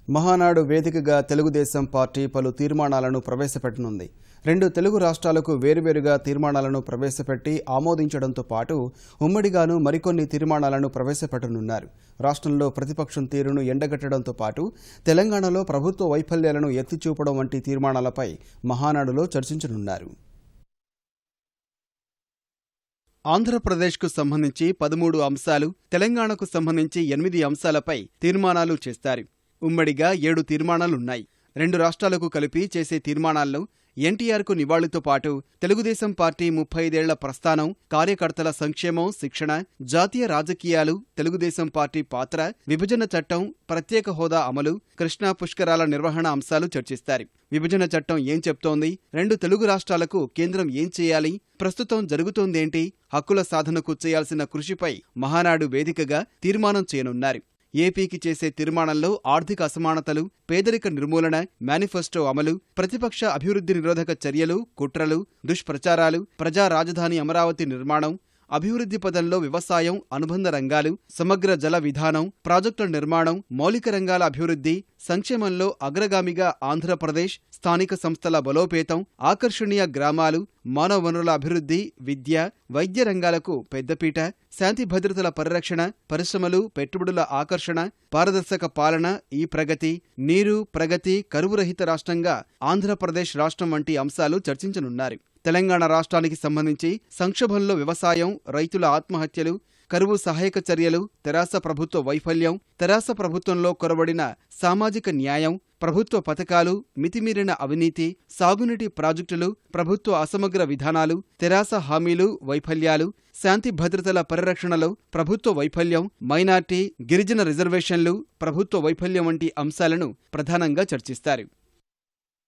మహానాడు వేదికగా తెలుగుదేశం పార్టీ పలు తీర్మానాలను ప్రవేశపెట్టనుంది. 2 తెలుగు రాష్ట్రాలకు వేరువేరుగా తీర్మానాలను ప్రవేశపెట్టి ఆమోదించడంతో పాటు ఉమ్మడిగాను మరికొన్ని తీర్మానాలను ప్రవేశపెట్టనున్నారు. రాష్ట్రంలో ప్రతిపక్షం తీరును ఎండగట్టడంతో పాటు తెలంగాణలో ప్రభుత్వ వైఫల్యాలను ఎత్తిచూపడం వంటి తీర్మానాలపై మహానాడులో చర్చించనున్నారు. ఆంధ్రప్రదేశ్కు సంబంధించి 13 అంశాలు, తెలంగాణకు సంబంధించి 8 అంశాలపై తీర్మానాలు చేస్తారు. ఉమ్మడిగా 7 తీర్మానాలున్నాయి. 2 రాష్ట్రాలకు కలిపి చేసే తీర్మానాల్లో ఎన్టీఆర్కు నివాళితో పాటు తెలుగుదేశం పార్టీ 35 ఏళ్ల ప్రస్థానం, కార్యకర్తల సంక్షేమం, శిక్షణ, జాతీయ రాజకీయాలు, తెలుగుదేశం పార్టీ పాత్ర, విభజన చట్టం, ప్రత్యేక హోదా అమలు, కృష్ణా పుష్కరాల నిర్వహణ అంశాలు చర్చిస్తారు. విభజన చట్టం ఏం చెప్తోంది, 2 తెలుగు రాష్ట్రాలకు కేంద్రం ఏం చేయాలి, ప్రస్తుతం జరుగుతోందేంటి, హక్కుల సాధనకు చేయాల్సిన కృషిపై మహానాడు వేదికగా తీర్మానం చేయనున్నారు. ఏపీకి చేసే తీర్మానంలో ఆర్థిక అసమానతలు, పేదరిక నిర్మూలన, మేనిఫెస్టో అమలు, ప్రతిపక్ష అభివృద్ధి నిరోధక చర్యలు, కుట్రలు, దుష్ప్రచారాలు, ప్రజా రాజధాని అమరావతి నిర్మాణం, అభివృద్ధి పదంలో వ్యవసాయం, అనుబంధ రంగాలు, సమగ్ర జల విధానం, ప్రాజెక్టుల నిర్మాణం, మౌలిక రంగాల అభివృద్ధి, సంక్షేమంలో అగ్రగామిగా ఆంధ్రప్రదేశ్, స్థానిక సంస్థల బలోపేతం, ఆకర్షణీయ గ్రామాలు, మానవ వనరుల అభివృద్ధి, విద్య, వైద్య రంగాలకు పెద్దపీట, శాంతి భద్రతల పరిరక్షణ, పరిశ్రమలు, పెట్టుబడుల ఆకర్షణ, పారదర్శక పాలన, ఈ ప్రగతి, నీరు, ప్రగతి, కరువురహిత రాష్ట్రంగా ఆంధ్రప్రదేశ్ రాష్ట్రం వంటి అంశాలు చర్చించనున్నారు. తెలంగాణ రాష్ట్రానికి సంబంధించి సంక్షోభంలో వ్యవసాయం, రైతుల ఆత్మహత్యలు, కరువు సహాయక చర్యలు, తెరాస ప్రభుత్వ వైఫల్యం, తెరాస ప్రభుత్వంలో కొరబడిన సామాజిక న్యాయం, ప్రభుత్వ పథకాలు, మితిమీరిన అవినీతి, సాగునీటి ప్రాజెక్టులు, ప్రభుత్వ అసమగ్ర విధానాలు, తెరాస హామీలు, వైఫల్యాలు, శాంతి భద్రతల పరిరక్షణలో ప్రభుత్వ వైఫల్యం, మైనార్టీ, గిరిజన రిజర్వేషన్లు, ప్రభుత్వ వైఫల్యం వంటి అంశాలను ప్రధానంగా చర్చిస్తారు.